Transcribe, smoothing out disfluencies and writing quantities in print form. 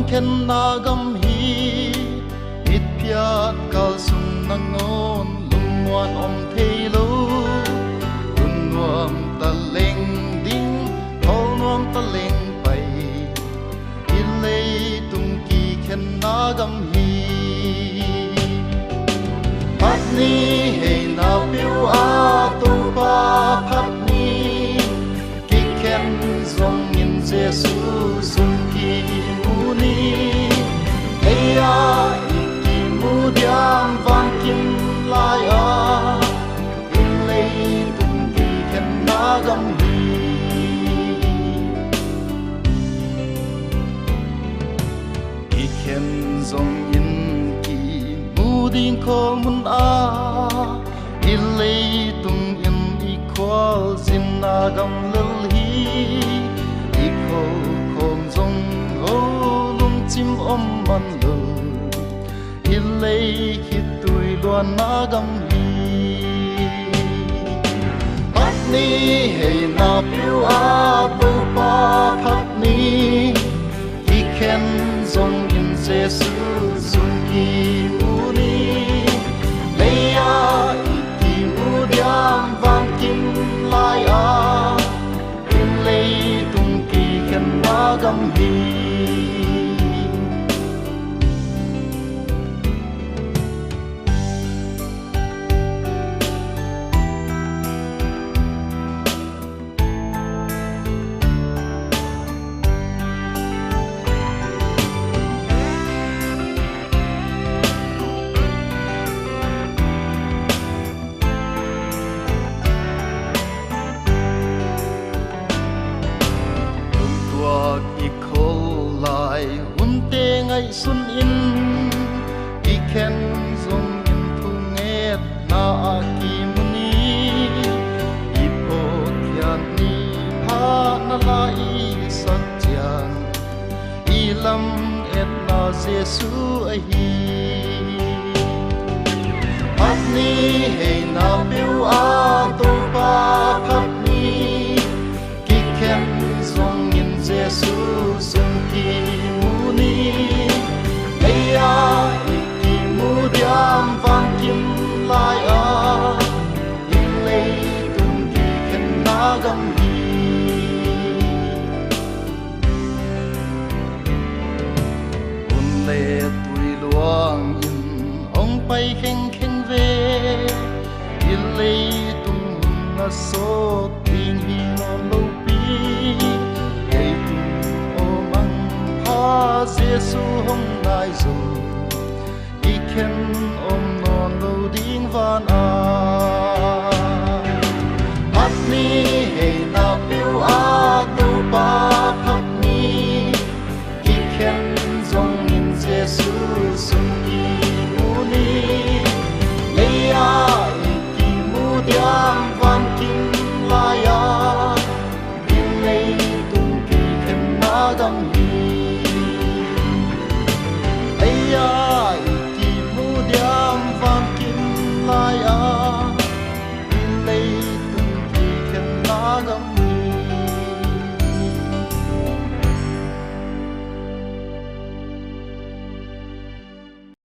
khen na gam hi ít piat kal sung nang ngon lung muan om thei lo un nuam ta leng ding hol nuam ta leng pai in lei tung ki khen na gam hi pat ni hey na piu a tu pa pat ni ki khen zong in Giêsu sung ki mu ni hey a ki mu diam vang kim lai a in lei tung ki khen na gam hi ki khen zong in ki mu ding ko mun a in lei tung in i kwal zin na gam lel hi i ko khom zong ho lung chim om man lo in lei khi tui luan na gam hi pat ni hey na piu a tu pa pat ni i khen zong in Giêsu sung ki mu ni lei a i ki mu diam vang kim lai a in lei tung ki khen na gam hi ngày xuân in i khen zong in thu nghe na ki muni i po thian ni pha na lai sak chiang i lam et na Giêsu a hi pat ni hey na piu a tu pa pat ni ki khen zong in Giêsu sung ki muni hey a ki mu diam vang kim lai a in lei tung ki khen na gam hi un le tui luang in ong pai kheng kheng ve in lei tung na so ting hi no lo pi hey tung o mang pa Giêsu hong nai zo i khen